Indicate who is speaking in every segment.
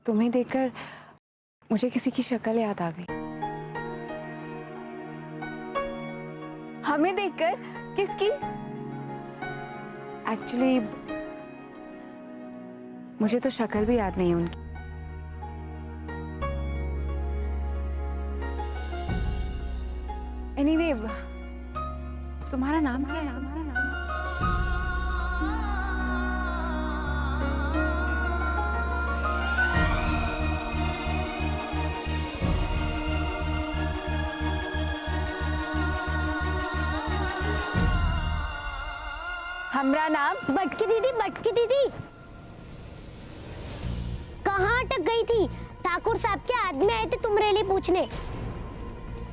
Speaker 1: तुम्हें देखकर मुझे किसी की शक्ल याद आ गई।
Speaker 2: हमें देखकर? किसकी?
Speaker 1: एक्चुअली मुझे तो शक्ल भी याद नहीं है उनकी। एनीवे, तुम्हारा नाम क्या है?
Speaker 2: हमारा नाम
Speaker 3: बटकी दीदी, बटकी दीदी कहाँ अटक गई थी? ठाकुर साहब के आदमी आए थे तुम्हारे लिए पूछने।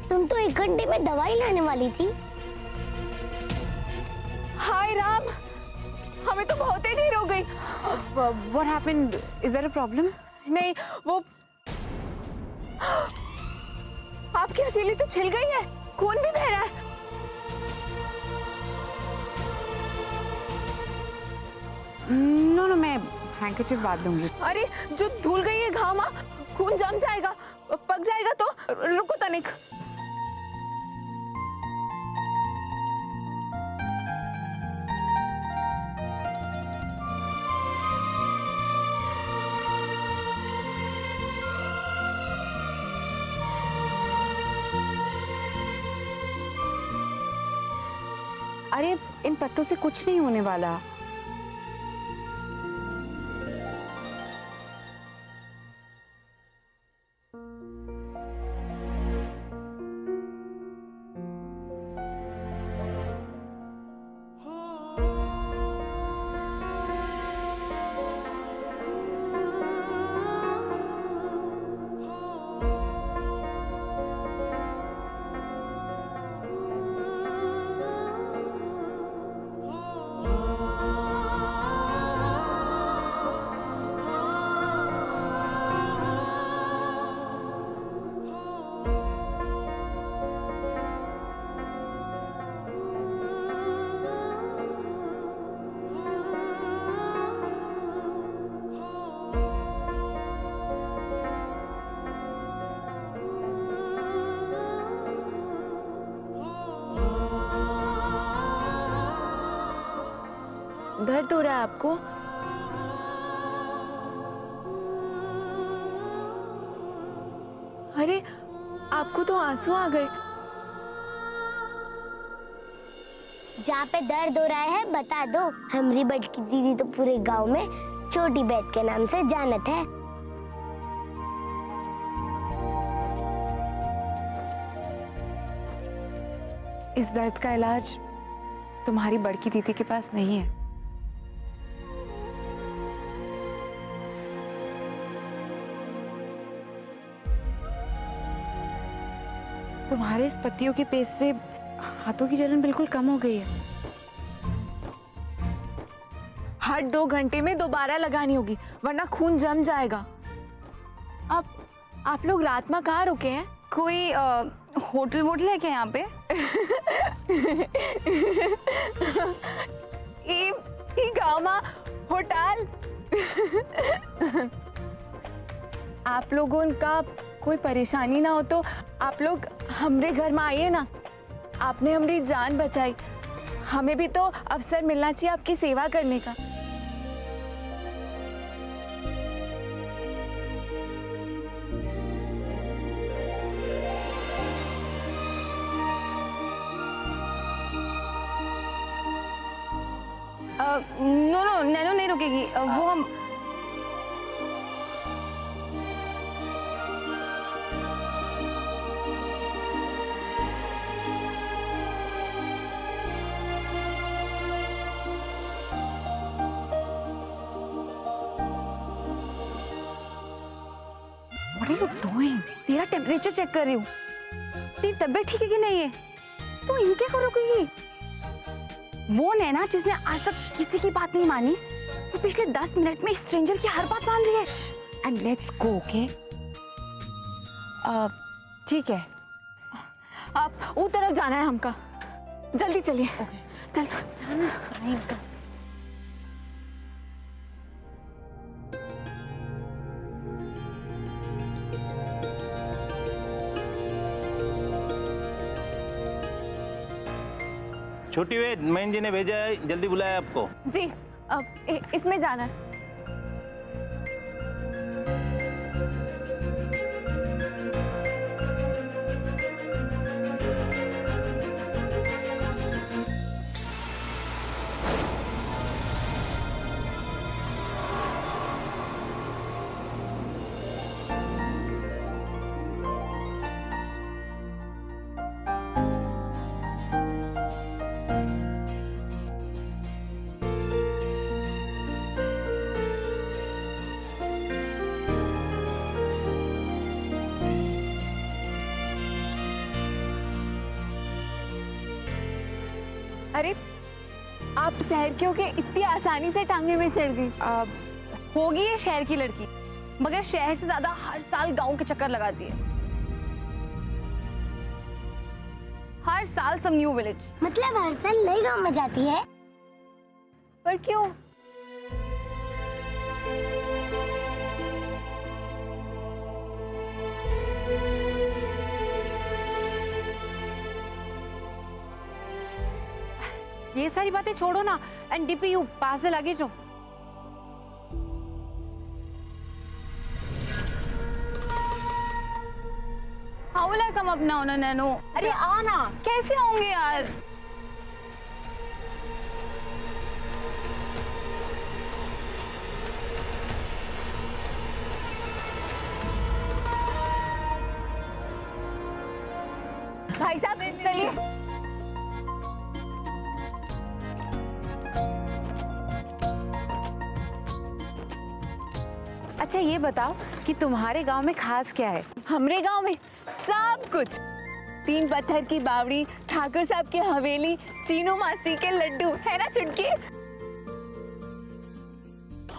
Speaker 3: तुम तो 1 घंटे में दवाई लाने वाली थी।
Speaker 2: हाय राम, हमें तो बहुत ही देर हो गई।
Speaker 1: What happened? Is there a problem?
Speaker 2: नहीं, वो आपकी हथेली तो छिल गई है, खून भी बह रहा है।
Speaker 1: नो, मैं हैंकरचीफ बांध लूंगी।
Speaker 2: अरे जो धुल गई है घाव, खून जम जाएगा, पक जाएगा। तो रुको तनिक।
Speaker 1: अरे इन पत्तों से कुछ नहीं होने वाला।
Speaker 2: दर्द हो रहा है आपको? अरे आपको तो आंसू आ गए।
Speaker 3: जहाँ पे दर्द हो रहा है बता दो। हमारी बटकी दीदी तो पूरे गांव में छोटी बैत के नाम से जानत है।
Speaker 1: इस दर्द का इलाज तुम्हारी बड़की दीदी के पास नहीं है। तुम्हारे इस पत्तियों के पेस्ट से हाथों की जलन बिल्कुल कम हो गई है।
Speaker 2: हर 2 घंटे में दोबारा लगानी होगी, वरना खून जम जाएगा। आप लोग रात में कहाँ रुके हैं?
Speaker 4: कोई होटल वोटल है क्या यहाँ पे?
Speaker 2: ई गाँव में होटल? आप लोगों का कोई परेशानी ना हो तो आप लोग हमरे घर में आइए ना। आपने हमारी जान बचाई, हमें भी तो अवसर मिलना चाहिए आपकी सेवा करने का।
Speaker 4: नो, नैनो नहीं रुकेगी। वो हम
Speaker 1: What are you doing?
Speaker 4: तेरा टेम्परेचर चेक कर रही हूँ। तेरी तबीयत ठीक है कि नहीं है? तू इनके को रुकेगी? वो नैना जिसने आज तक किसी की बात नहीं मानी, वो पिछले 10 मिनट में स्ट्रेंजर की हर बात मान रही है।
Speaker 1: And let's go, okay? ठीक है।
Speaker 2: आप वो तरफ जाना है हमका, जल्दी चलिए। चल।
Speaker 5: छोटी वे महेंद्र जी ने भेजा है, जल्दी बुलाया आपको।
Speaker 2: जी इसमें जाना है। अरे आप शहर के होके इतनी आसानी से टांगे में चढ़ गई।
Speaker 4: होगी ये शहर की लड़की, मगर शहर से ज्यादा हर साल गांव के चक्कर लगाती है। हर साल सम न्यू विलेज।
Speaker 3: मतलब हर साल नए गांव में जाती है?
Speaker 2: पर क्यों?
Speaker 1: ये सारी बातें छोड़ो ना एंड डीपीयू पास से लगे जो।
Speaker 4: How will I come up now, nano?
Speaker 2: अरे आ ना।
Speaker 4: कैसे होंगे यार?
Speaker 2: भाई साहब चलिए।
Speaker 1: अच्छा ये बताओ कि तुम्हारे गांव में खास क्या है?
Speaker 2: हमरे गांव में सब कुछ। 3 पत्थर की बावड़ी, ठाकुर साहब की हवेली, चीनू मासी के लड्डू, है ना चुटकी?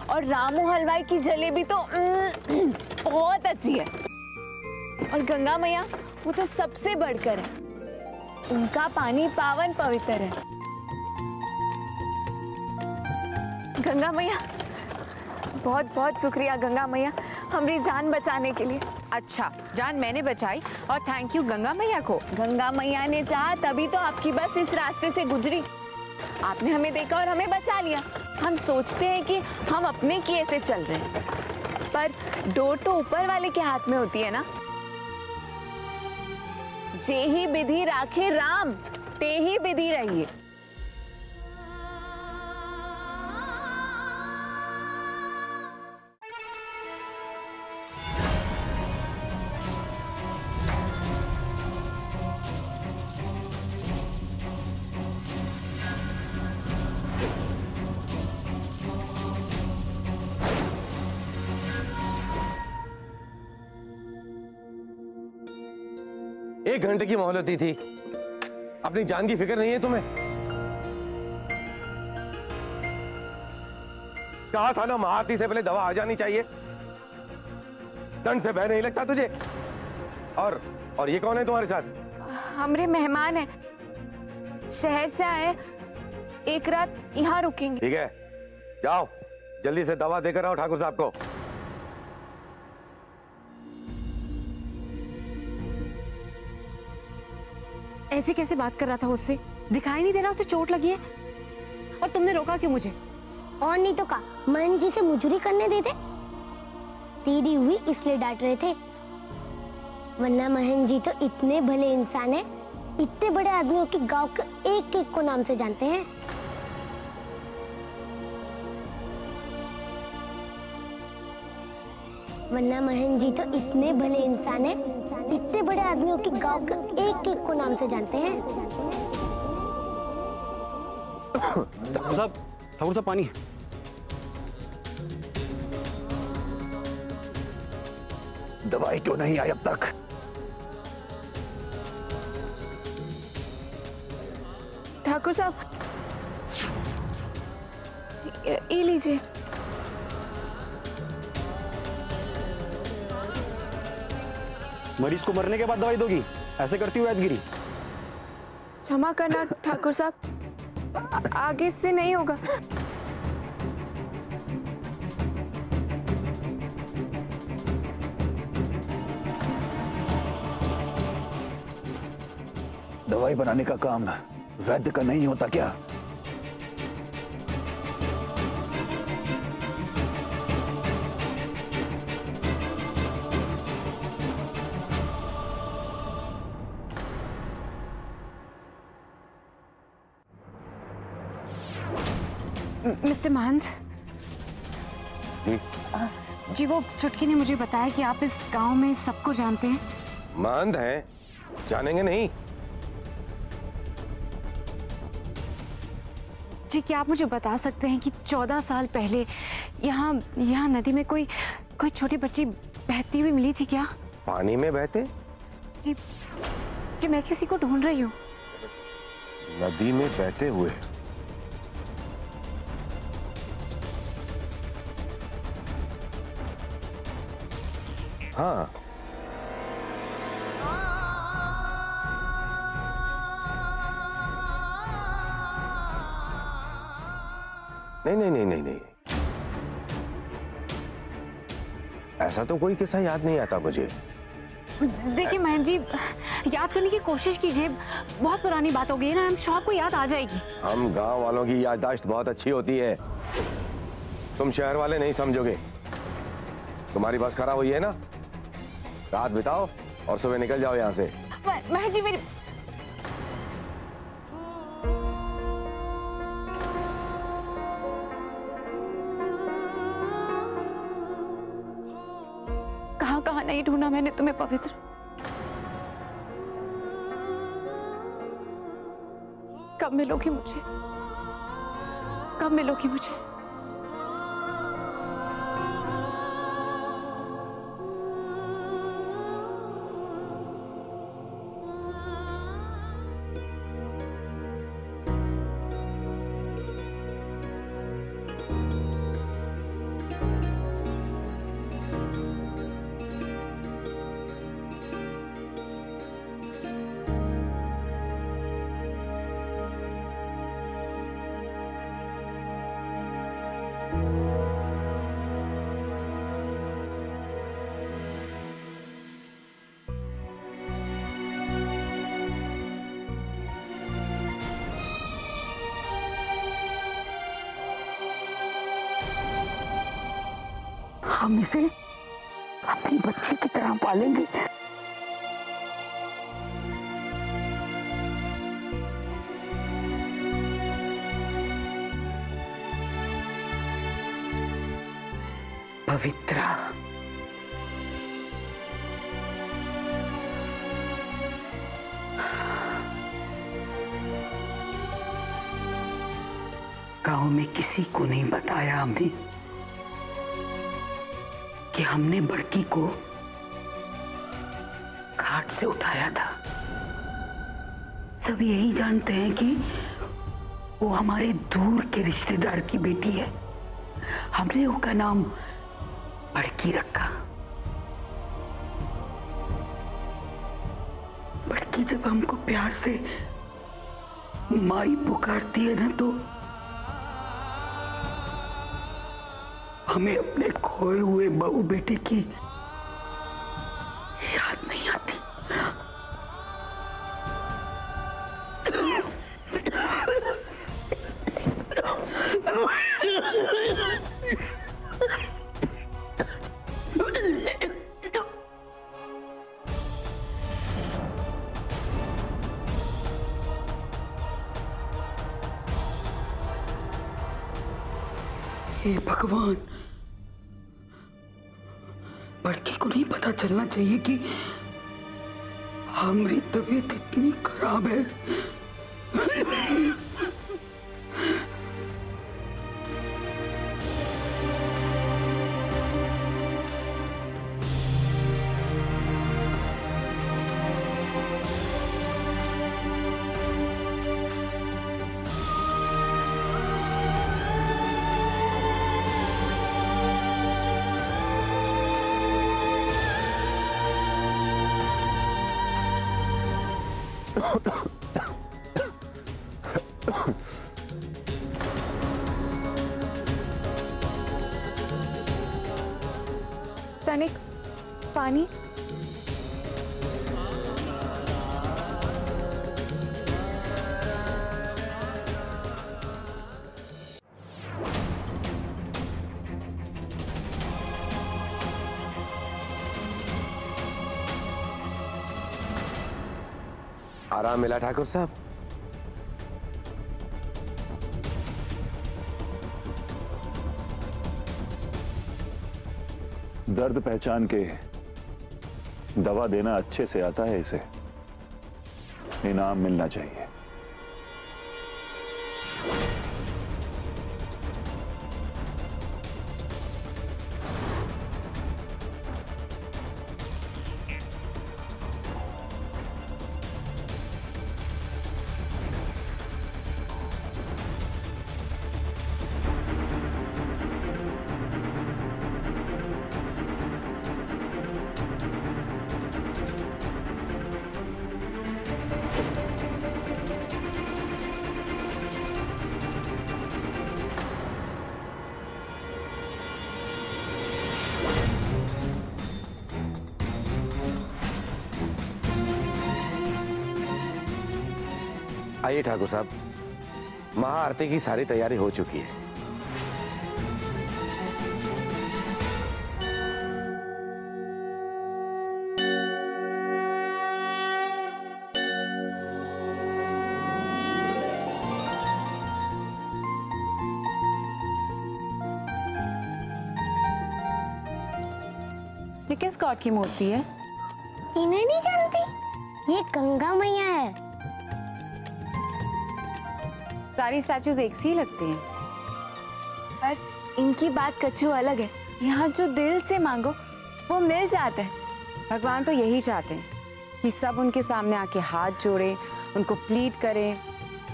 Speaker 2: और रामू हलवाई की जलेबी तो बहुत अच्छी है। और गंगा मैया वो तो सबसे बढ़कर है, उनका पानी पावन पवित्र है। गंगा मैया बहुत बहुत शुक्रिया गंगा मैया, हमारी जान बचाने के लिए।
Speaker 1: अच्छा जान मैंने बचाई और थैंक यू गंगा मैया को।
Speaker 2: गंगा मैया ने चाहा तभी तो आपकी बस इस रास्ते से गुजरी। आपने हमें देखा और हमें बचा लिया। हम सोचते हैं कि हम अपने किए से चल रहे हैं, पर डोर तो ऊपर वाले के हाथ में होती है ना। जे ही विधि राखे राम, ते ही विधि रहिए।
Speaker 6: एक घंटे की मोहलत दी थी, अपनी जान की फिक्र नहीं है तुम्हें? कहा था ना महाआरती से पहले दवा आ जानी चाहिए। दंड से भय नहीं लगता तुझे? और ये कौन है तुम्हारे साथ?
Speaker 2: हमरे मेहमान हैं, शहर से आए, एक रात यहाँ रुकेंगे।
Speaker 6: ठीक है, जाओ जल्दी से दवा देकर आओ ठाकुर साहब को।
Speaker 1: ऐसे कैसे बात कर रहा था उससे? दिखाई नहीं दे रहा उसे चोट लगी है? और तुमने रोका क्यों मुझे?
Speaker 3: और नहीं तो का मन जी से मुजरी करने देते, तेरी हुई इसलिए डांट रहे थे। वरना महन जी तो इतने भले इंसान है, इतने बड़े आदमियों के गांव के एक एक को नाम से जानते हैं। वरना महन जी तो इतने भले इंसान है, इतने बड़े आदमियों के गांव के एक एक को नाम से जानते हैं।
Speaker 7: ठाकुर साहब पानी। दवाई क्यों नहीं आई अब तक?
Speaker 2: ठाकुर साहब ये लीजिए।
Speaker 7: मरीज को मरने के बाद दवाई दोगी? ऐसे करती हुई वैदगिरी?
Speaker 2: क्षमा करना ठाकुर साहब, आगे से नहीं होगा।
Speaker 7: दवाई बनाने का काम
Speaker 8: वैद्य का नहीं होता क्या?
Speaker 1: मिस्टर महंत, जी वो चुटकी ने मुझे बताया कि आप इस गांव में सबको जानते हैं।
Speaker 6: मंद हैं, जानेंगे नहीं?
Speaker 1: जी क्या आप मुझे बता सकते हैं कि 14 साल पहले यहाँ नदी में कोई छोटी बच्ची बहती हुई मिली थी क्या?
Speaker 6: पानी में बहते?
Speaker 1: जी मैं किसी को ढूंढ रही हूँ।
Speaker 6: नदी में बहते हुए? हाँ, नहीं, ऐसा तो कोई किस्सा याद नहीं आता मुझे।
Speaker 1: देखिए महंत जी, याद करने की कोशिश कीजिए, बहुत पुरानी बात हो गई है ना, हम श्योर को याद आ जाएगी।
Speaker 6: हम गांव वालों की याददाश्त बहुत अच्छी होती है, तुम शहर वाले नहीं समझोगे। तुम्हारी बस खराब हुई है ना, रात बिताओ और सुबह निकल जाओ यहाँ से।
Speaker 1: महंत जी मेरी
Speaker 2: कहाँ नहीं ढूंढा मैंने तुम्हें पवित्र। कब मिलोगी मुझे? कब मिलोगी मुझे?
Speaker 8: हम इसे अपनी बच्ची की तरह पालेंगे। पवित्रा, गांव में किसी को नहीं बताया हमने कि हमने बड़की को घाट से उठाया था। सब यही जानते हैं कि वो हमारे दूर के रिश्तेदार की बेटी है। हमने उसका नाम बड़की रखा। बड़की जब हमको प्यार से माई पुकारती है ना, तो हमें अपने खोए हुए बहू बेटे की याद नहीं आती। हे भगवान, बड़की को नहीं पता चलना चाहिए कि हमारी तबीयत इतनी खराब है।
Speaker 2: तनिक पानी।
Speaker 6: आराम मिला ठाकुर साहब?
Speaker 9: दर्द पहचान के दवा देना अच्छे से आता है इसे। इनाम मिलना चाहिए।
Speaker 6: आइए ठाकुर साहब, महाआरती की सारी तैयारी हो चुकी है।
Speaker 1: ये किस गॉड की मूर्ति है?
Speaker 3: इन्हें नहीं जानती? ये गंगा मैया है।
Speaker 1: सारी स्टैचूज एक सी लगती हैं।
Speaker 2: पर इनकी बात कच्चू अलग है। यहाँ जो दिल से मांगो वो मिल जाता है।
Speaker 1: भगवान तो यही चाहते हैं कि सब उनके सामने आके हाथ जोड़े, उनको प्लीड करें,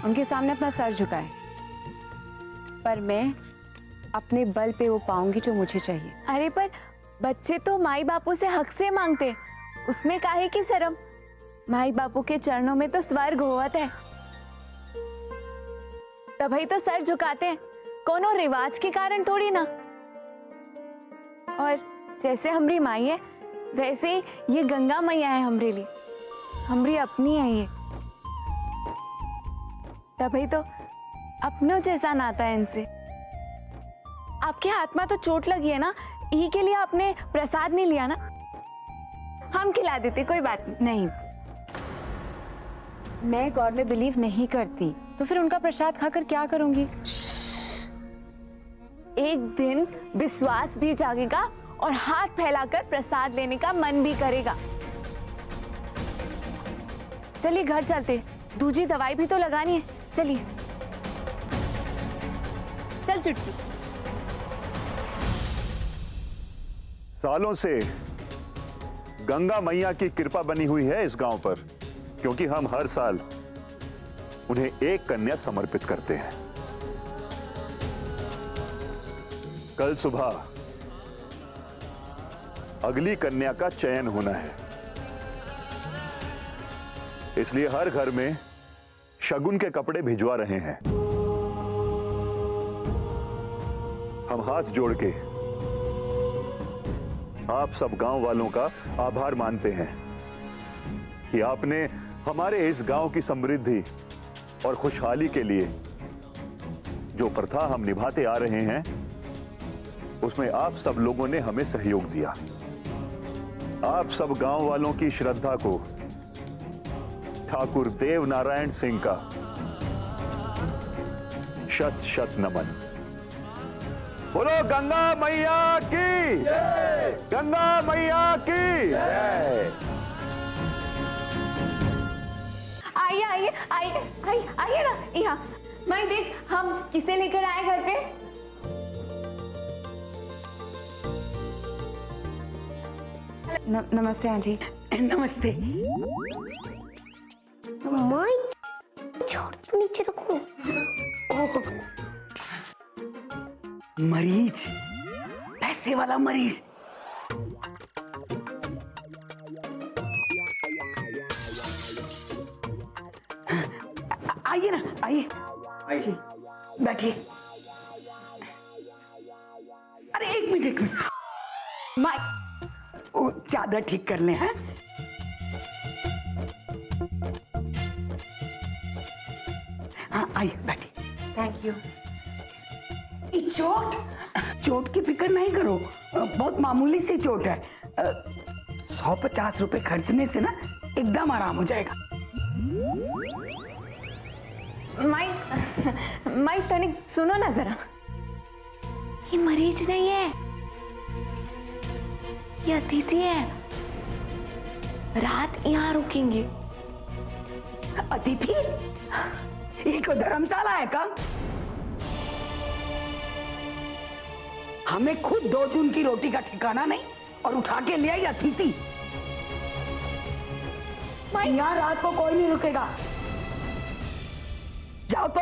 Speaker 1: उनके सामने अपना सर झुकाएं। पर मैं अपने बल पे वो पाऊंगी जो मुझे चाहिए।
Speaker 2: अरे पर बच्चे तो माई बापू से हक से मांगते, उसमें काहे की शर्म? माई बापू के चरणों में तो स्वर्ग होवत है, तभी तो सर झुकाते हैं, कोनो रिवाज के कारण थोड़ी ना। और जैसे हमारी माई है वैसे ही ये गंगा मैया है हमरे लिए, हमारी अपनी है ये, तभी तो अपनों जैसा नाता है इनसे। आपके हाथ में तो चोट लगी है ना, यही के लिए आपने प्रसाद नहीं लिया ना? हम खिला देते, कोई बात
Speaker 1: नहीं, मैं गॉड में बिलीव नहीं करती, तो फिर उनका प्रसाद खाकर क्या करूंगी?
Speaker 2: एक दिन विश्वास भी जागेगा और हाथ फैलाकर प्रसाद लेने का मन भी करेगा। चलिए घर चलते, दूसरी दवाई भी तो लगानी है। चलिए चल चुटकी।
Speaker 9: सालों से गंगा मैया की कृपा बनी हुई है इस गांव पर, क्योंकि हम हर साल उन्हें एक कन्या समर्पित करते हैं। कल सुबह अगली कन्या का चयन होना है, इसलिए हर घर में शगुन के कपड़े भिजवा रहे हैं। हम हाथ जोड़ के आप सब गांव वालों का आभार मानते हैं कि आपने हमारे इस गांव की समृद्धि और खुशहाली के लिए जो प्रथा हम निभाते आ रहे हैं उसमें आप सब लोगों ने हमें सहयोग दिया। आप सब गांव वालों की श्रद्धा को ठाकुर देव नारायण सिंह का शत शत नमन। बोलो गंगा मैया की जय! गंगा मैया की जय!
Speaker 2: आइए आइए आइए आइए आइए ना यहाँ। मैं देख हम किसे लेकर आए घर पे।
Speaker 1: नमस्ते आंटी।
Speaker 8: नमस्ते।
Speaker 3: माई छोड़, तो नीचे रखो।
Speaker 8: मरीज, पैसे वाला मरीज। आइए ना, आइए आइए, बैठिए। अरे एक मिनट माई, वो चादर ठीक कर ले। हैं हाँ, आइए बैठिए।
Speaker 2: Thank you.
Speaker 8: चोट की फिक्र नहीं करो, बहुत मामूली सी चोट है। 150 रुपए खर्चने से ना एकदम आराम हो जाएगा।
Speaker 2: माई तनिक सुनो ना जरा, ये मरीज नहीं है, ये अतिथि है, रात यहाँ रुकेंगे।
Speaker 8: अतिथि? एक धर्मशाला है का? हमें खुद 2 जून की रोटी का ठिकाना नहीं और उठा के ले आई अतिथि। यहाँ रात को कोई नहीं रुकेगा। जाओ तो।